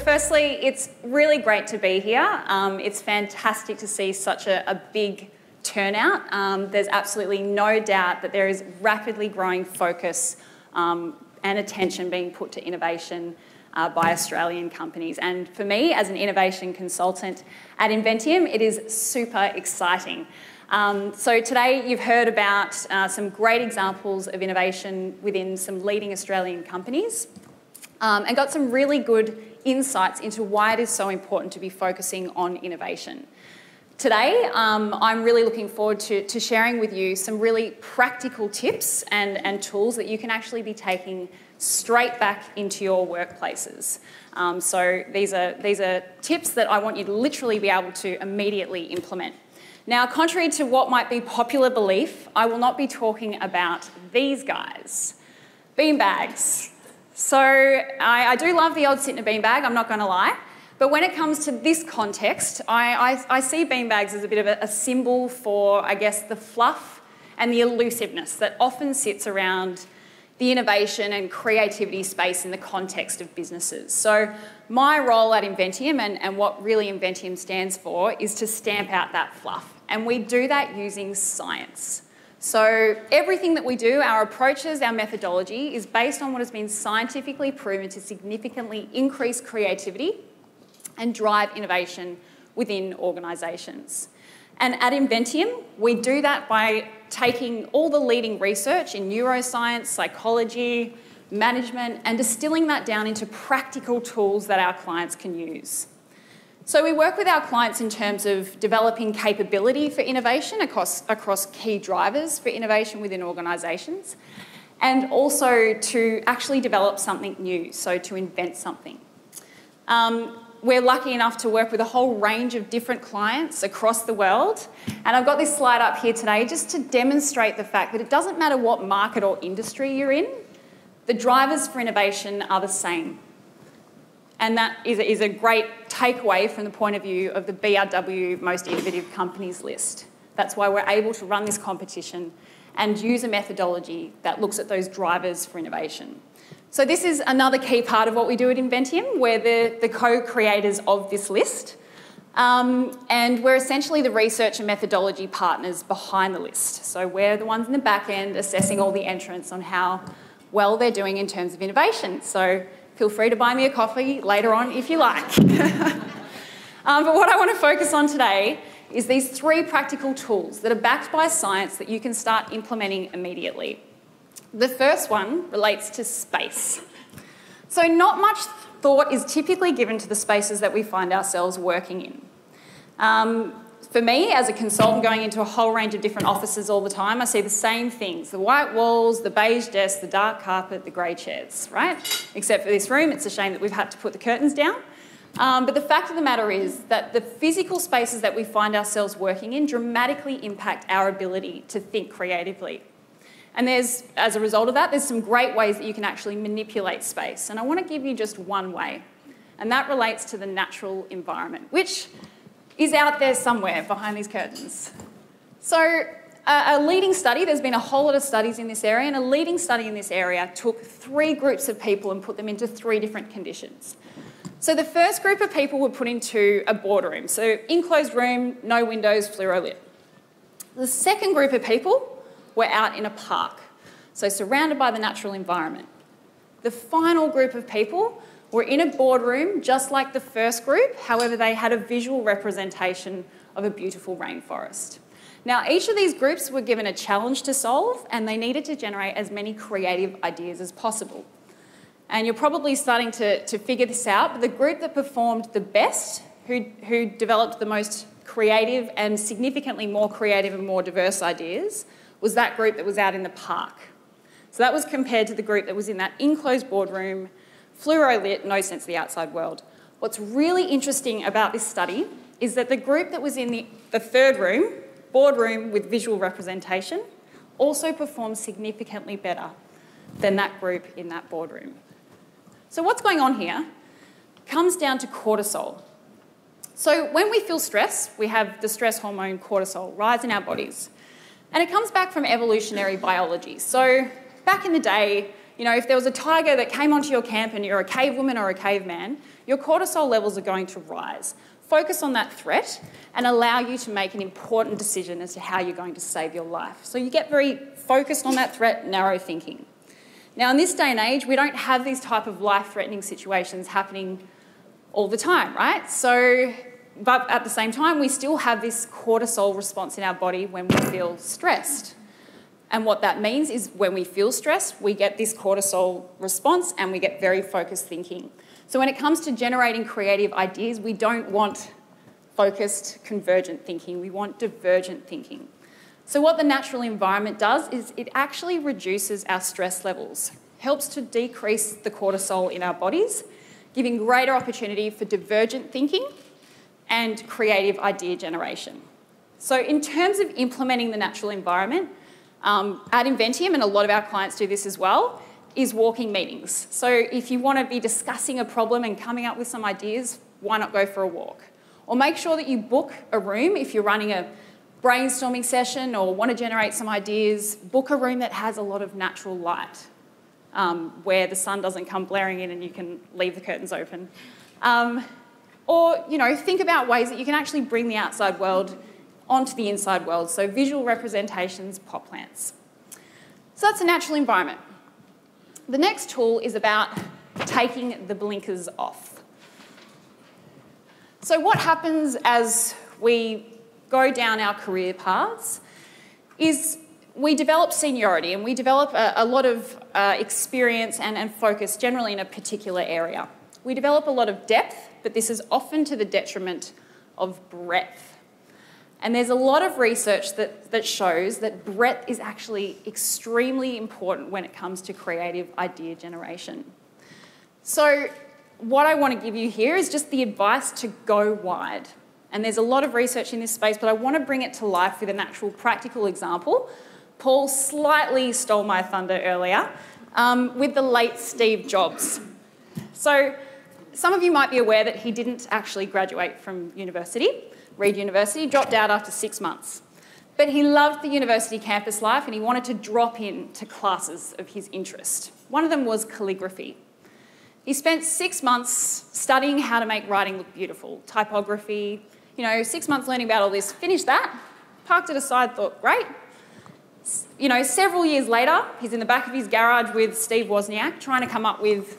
firstly, it's really great to be here. It's fantastic to see such a big turnout. There's absolutely no doubt that there is rapidly growing focus and attention being put to innovation by Australian companies. And for me, as an innovation consultant at Inventium, it is super exciting. So today you've heard about some great examples of innovation within some leading Australian companies and got some really good insights into why it is so important to be focusing on innovation. Today, I'm really looking forward to sharing with you some really practical tips and tools that you can actually be taking straight back into your workplaces. So these are tips that I want you to literally be able to immediately implement. Now, contrary to what might be popular belief, I will not be talking about these guys, beanbags. So I do love the old sit in a beanbag, I'm not going to lie. But when it comes to this context, I see beanbags as a bit of a symbol for, I guess, the fluff and the elusiveness that often sits around the innovation and creativity space in the context of businesses. So my role at Inventium and what really Inventium stands for is to stamp out that fluff. And we do that using science. So everything that we do, our approaches, our methodology, is based on what has been scientifically proven to significantly increase creativity and drive innovation within organisations. And at Inventium, we do that by taking all the leading research in neuroscience, psychology, management, and distilling that down into practical tools that our clients can use. So we work with our clients in terms of developing capability for innovation across key drivers for innovation within organisations, and also to actually develop something new, so to invent something. We're lucky enough to work with a whole range of different clients across the world, and I've got this slide up here today just to demonstrate the fact that it doesn't matter what market or industry you're in, the drivers for innovation are the same. And that is a great takeaway from the point of view of the BRW Most Innovative Companies list. That's why we're able to run this competition and use a methodology that looks at those drivers for innovation. So this is another key part of what we do at Inventium. We're the co-creators of this list. And we're essentially the research and methodology partners behind the list. So we're the ones in the back end assessing all the entrants on how well they're doing in terms of innovation. So feel free to buy me a coffee later on if you like. But what I want to focus on today is these 3 practical tools that are backed by science that you can start implementing immediately. The first one relates to space. So not much thought is typically given to the spaces that we find ourselves working in. For me, as a consultant going into a whole range of different offices all the time, I see the same things: the white walls, the beige desks, the dark carpet, the grey chairs, right? Except for this room, it's a shame that we've had to put the curtains down. But the fact of the matter is that the physical spaces that we find ourselves working in dramatically impact our ability to think creatively. And as a result of that, there's some great ways that you can actually manipulate space. And I want to give you just one way, and that relates to the natural environment, which is out there somewhere behind these curtains. So a leading study, there's been a whole lot of studies in this area, and a leading study in this area took 3 groups of people and put them into 3 different conditions. So the first group of people were put into a boardroom, so enclosed room, no windows, fluoro lit. The second group of people were out in a park, so surrounded by the natural environment. The final group of people were in a boardroom just like the first group, however they had a visual representation of a beautiful rainforest. Now each of these groups were given a challenge to solve, and they needed to generate as many creative ideas as possible. And you're probably starting to figure this out, but the group that performed the best, who developed the most creative and significantly more creative and more diverse ideas, was that group that was out in the park. So that was compared to the group that was in that enclosed boardroom, fluoro lit, no sense of the outside world. What's really interesting about this study is that the group that was in the third room, boardroom with visual representation, also performed significantly better than that group in that boardroom. So what's going on here comes down to cortisol. So when we feel stress, we have the stress hormone cortisol rise in our bodies. And it comes back from evolutionary biology. So back in the day, You know, if there was a tiger that came onto your camp and you're a cave woman or a caveman, your cortisol levels are going to rise. Focus on that threat and allow you to make an important decision as to how you're going to save your life. So you get very focused on that threat, narrow thinking. Now, in this day and age, we don't have these type of life-threatening situations happening all the time, right? So, but at the same time, we still have this cortisol response in our body when we feel stressed. And what that means is when we feel stressed, we get this cortisol response and we get very focused thinking. So when it comes to generating creative ideas, we don't want focused, convergent thinking. We want divergent thinking. So what the natural environment does is it actually reduces our stress levels, helps to decrease the cortisol in our bodies, giving greater opportunity for divergent thinking and creative idea generation. So in terms of implementing the natural environment, at Inventium, and a lot of our clients do this as well, is walking meetings. So if you want to be discussing a problem and coming up with some ideas, why not go for a walk? Or make sure that you book a room if you're running a brainstorming session or want to generate some ideas. Book a room that has a lot of natural light, where the sun doesn't come blaring in and you can leave the curtains open. Or, you know, think about ways that you can actually bring the outside world onto the inside world. So visual representations, pot plants. So that's a natural environment. The next tool is about taking the blinkers off. So what happens as we go down our career paths is we develop seniority and we develop a lot of experience and focus generally in a particular area. We develop a lot of depth, but this is often to the detriment of breadth. And there's a lot of research that shows that breadth is actually extremely important when it comes to creative idea generation. So what I want to give you here is just the advice to go wide. And there's a lot of research in this space, but I want to bring it to life with an actual practical example. Paul slightly stole my thunder earlier with the late Steve Jobs. So some of you might be aware that he didn't actually graduate from university. Reed University, dropped out after 6 months. But he loved the university campus life and he wanted to drop in to classes of his interest. One of them was calligraphy. He spent 6 months studying how to make writing look beautiful, typography, 6 months learning about all this, finished that, parked it aside, thought, great. Several years later, he's in the back of his garage with Steve Wozniak trying to come up with,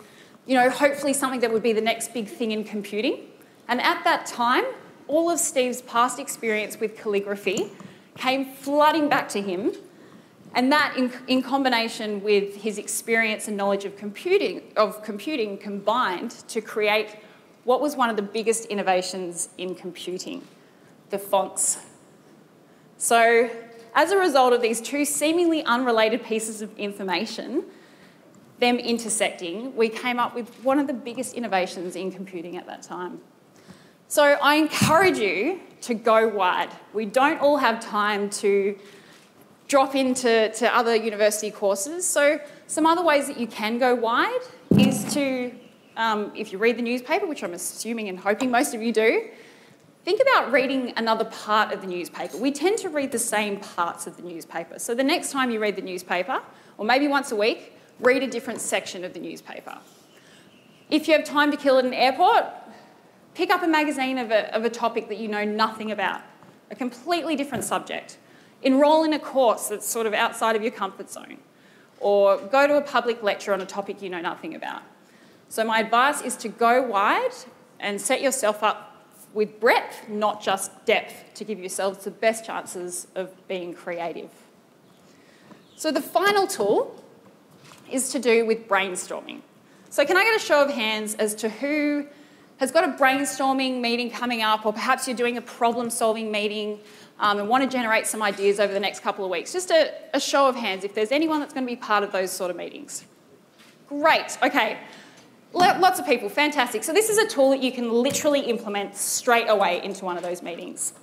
hopefully something that would be the next big thing in computing. And at that time, all of Steve's past experience with calligraphy came flooding back to him, and that in combination with his experience and knowledge of computing combined to create what was one of the biggest innovations in computing, the fonts. So as a result of these two seemingly unrelated pieces of information, them intersecting, we came up with one of the biggest innovations in computing at that time. So I encourage you to go wide. We don't all have time to drop into other university courses. So some other ways that you can go wide is to, if you read the newspaper, which I'm assuming and hoping most of you do, think about reading another part of the newspaper. We tend to read the same parts of the newspaper. So the next time you read the newspaper, or maybe once a week, read a different section of the newspaper. If you have time to kill at an airport, pick up a magazine of a topic that you know nothing about, a completely different subject. Enrol in a course that's sort of outside of your comfort zone, or go to a public lecture on a topic you know nothing about. So my advice is to go wide and set yourself up with breadth, not just depth, to give yourselves the best chances of being creative. So the final tool is to do with brainstorming. So can I get a show of hands as to who has got a brainstorming meeting coming up, or perhaps you're doing a problem-solving meeting and want to generate some ideas over the next couple of weeks? Just a show of hands if there's anyone that's going to be part of those sort of meetings. Great, okay. Lots of people, fantastic. So this is a tool that you can literally implement straight away into one of those meetings.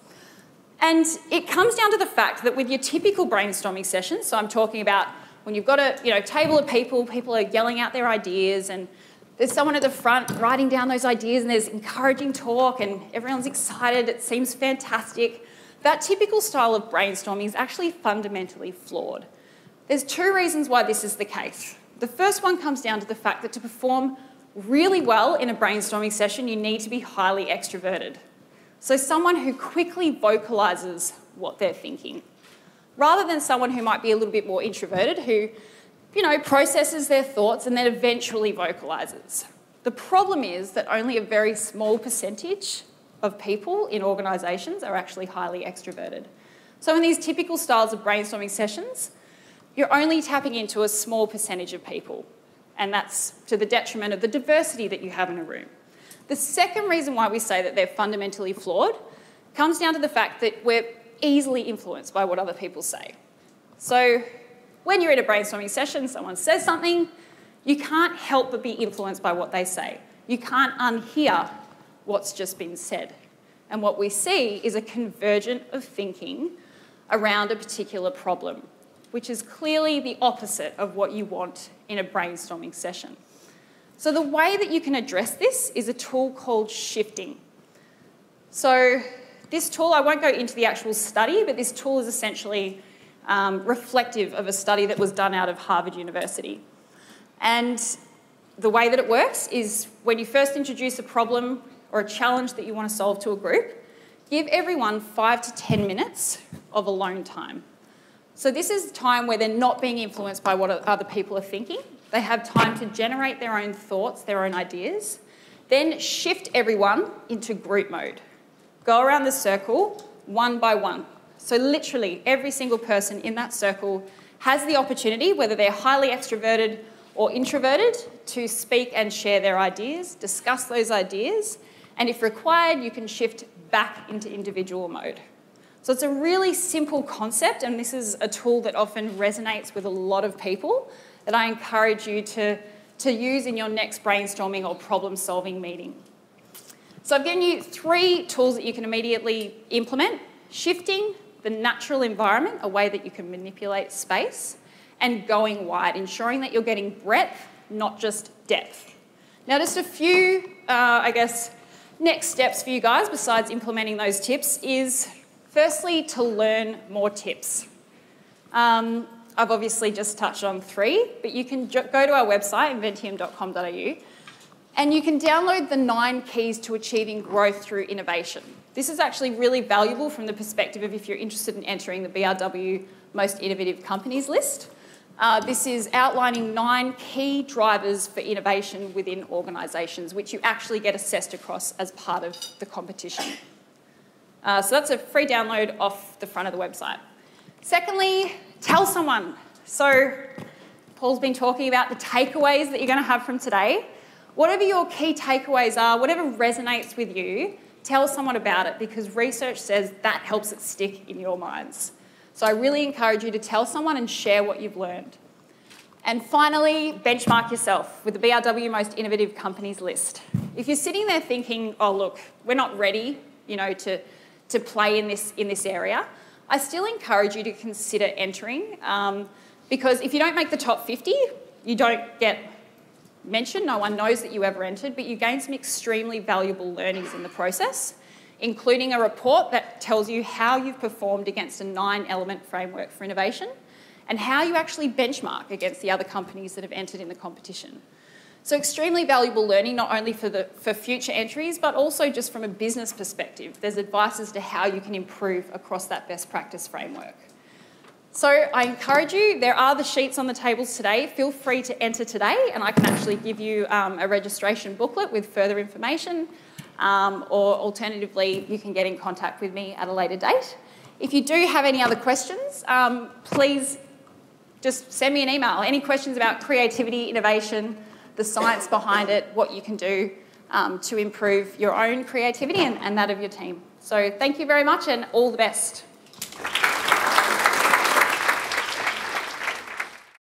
And it comes down to the fact that with your typical brainstorming sessions, so I'm talking about when you've got a table of people are yelling out their ideas, and there's someone at the front writing down those ideas, and there's encouraging talk and everyone's excited, it seems fantastic. That typical style of brainstorming is actually fundamentally flawed. There's two reasons why this is the case. The first one comes down to the fact that to perform really well in a brainstorming session, you need to be highly extroverted. So someone who quickly vocalises what they're thinking, rather than someone who might be a little bit more introverted, who, processes their thoughts and then eventually vocalises. The problem is that only a very small percentage of people in organisations are actually highly extroverted. So in these typical styles of brainstorming sessions, you're only tapping into a small percentage of people, and that's to the detriment of the diversity that you have in a room. The second reason why we say that they're fundamentally flawed comes down to the fact that we're easily influenced by what other people say. So when you're in a brainstorming session, someone says something, you can't help but be influenced by what they say. You can't unhear what's just been said. And what we see is a convergence of thinking around a particular problem, which is clearly the opposite of what you want in a brainstorming session. So the way that you can address this is a tool called shifting. So this tool, I won't go into the actual study, but this tool is essentially reflective of a study that was done out of Harvard University. And the way that it works is when you first introduce a problem or a challenge that you want to solve to a group, give everyone 5 to 10 minutes of alone time. So this is time where they're not being influenced by what other people are thinking. They have time to generate their own thoughts, their own ideas. Then shift everyone into group mode. Go around the circle one by one. So literally every single person in that circle has the opportunity, whether they're highly extroverted or introverted, to speak and share their ideas, discuss those ideas, and if required, you can shift back into individual mode. So it's a really simple concept, and this is a tool that often resonates with a lot of people that I encourage you to use in your next brainstorming or problem-solving meeting. So I've given you 3 tools that you can immediately implement: shifting, the natural environment, a way that you can manipulate space, and going wide, ensuring that you're getting breadth, not just depth. Now, just a few, next steps for you guys besides implementing those tips is, firstly, to learn more tips. I've obviously just touched on 3, but you can go to our website, inventium.com.au, and you can download the 9 keys to achieving growth through innovation. This is actually really valuable from the perspective of if you're interested in entering the BRW Most Innovative Companies list. This is outlining 9 key drivers for innovation within organisations, which you actually get assessed across as part of the competition. So that's a free download off the front of the website. Secondly, tell someone. So Paul's been talking about the takeaways that you're going to have from today. Whatever your key takeaways are, whatever resonates with you, tell someone about it, because research says that helps it stick in your minds. So I really encourage you to tell someone and share what you've learned. And finally, benchmark yourself with the BRW Most Innovative Companies list. If you're sitting there thinking, oh look, we're not ready, to play in this area, I still encourage you to consider entering, because if you don't make the top 50, you don't get mentioned, no one knows that you ever entered, but you gain some extremely valuable learnings in the process, including a report that tells you how you've performed against a 9-element framework for innovation and how you actually benchmark against the other companies that have entered in the competition. So extremely valuable learning, not only for future entries, but also just from a business perspective. There's advice as to how you can improve across that best practice framework. So I encourage you, there are the sheets on the tables today. Feel free to enter today, and I can actually give you a registration booklet with further information, or alternatively, you can get in contact with me at a later date. If you do have any other questions, please just send me an email. Any questions about creativity, innovation, the science behind it, what you can do to improve your own creativity and that of your team. So thank you very much, and all the best.